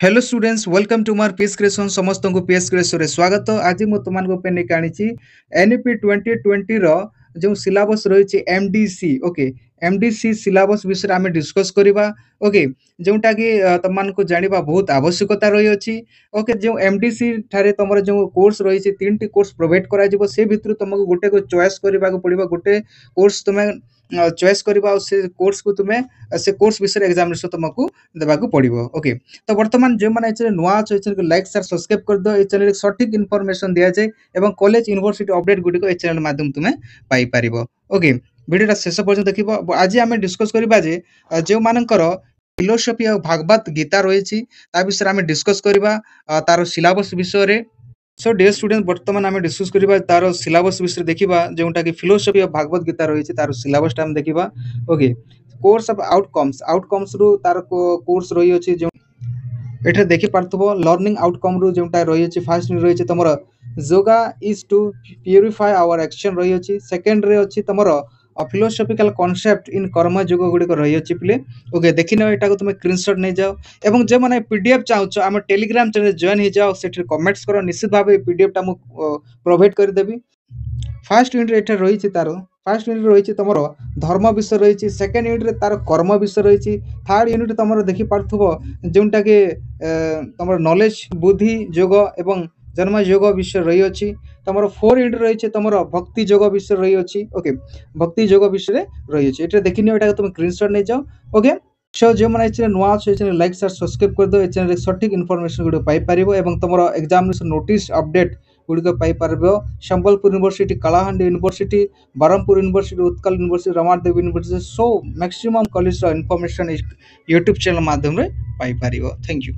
Hello students welcome to मार PS creation समस्त को पीएस क्रिएशन रे स्वागत। आज मु तुमन को पे ने काणीची एनईपी 2020 रो जो सिलेबस रही एमडीसी। ओके, एमडीसी सिलेबस विषय आम डिस्कस करबा। ओके, जोटा कि तुमन को जानिबा बहुत आवश्यकता रही अछि। ओके, जो एमडीसी थारे तमर जो कोर्स रही तीन टी कोर्स प्रोवाइड करा जिवो से भितर तुमको गोटे को चॉइस करबा को पड़िबा। गोटे कोर्स तुमे चॉइस करबा और से कोर्स को तुमे से कोर्स विषय एग्जामिनेशन तुमको देबा को पड़िबो। ओके, तो वर्तमान जो मैंने चैनल नुआ चैनल को लाइक शेयर सब्सक्राइब कर दो। ये चैनल सठिक इनफॉरमेशन दिया जाए एवं कॉलेज यूनिवर्सिटी अपडेट गुडी को ए चैनल माध्यम तुमे पाई परिबो। ओके, वीडियो शेष पर्यंत देखिबो। आज आम डिस्कस करबा जे जो मानकर फिलोसफी और भागवत गीता रही ता विषय आम डिस्कस करबा तार सिलेबस विषय रे। सो डियर स्टूडेंट वर्तमान आम डिस्कस करबा तार सिलेबस विषय देखिबा जोटा कि फिलोसफी और भागवत गीता रही तार सिलेबस टाइम देखिबा। ओके, कोर्स ऑफ आउटकम्स रु तार कोर्स रही अछि जो एठे देखि पारथबो लर्निंग आउटकम रु जोटा रही अछि। फर्स्ट रही अछि तमरो yoga is to purify our action रही अछि। सेकंड रे अछि तमरो फिलोसॉफिकल कांसेप्ट इन कर्म योग गुडी को रही अछि प्ले। ओके, देखि न एटा को तुम स्क्रीनशॉट नै जाओ एवं जे माने पीडीएफ चाहछो हम टेलीग्राम चैनल जॉइन हो जाओ। सेठी कमेंट्स करो, निश्चित भाबे पीडीएफ ता मु प्रोवाइड कर देबी। फर्स्ट यूनिट एठे रही छि तारो फर्स्ट यूनिट रही छि तमरो धर्म विषय रही छि। सेकंड यूनिट रे तार कर्म विषय रही छि। थर्ड यूनिट तमरो देखि पारथबो जोंटा के तमरो नॉलेज बुद्धि योग एवं जन्म योग विषय रही अछि। तमरो फोर यूनिट रही छि तमरो भक्ति योग विषय रही अछि। ओके, भक्ति योग विषय रही अछि। एठे देखिनियो एटा तुम स्क्रीनशॉट नै जाओ। ओके, सो जो माने चैनल नुआ छै चैनल लाइक शेयर सब्सक्राइब कर दो। ए चैनल रे सटीक इन्फॉर्मेशन गुडी पाई परिबो एवं तमरो एग्जामिनेशन नोटिस अपडेट गुडी पाई परबो। Sambalpur university, Kalahandi university, Berhampur university, Utkal university, Ramadevi university, so maximum college रो इन्फॉर्मेशन यूट्यूब चैनल माध्यम रे पाई परिबो। Thank you.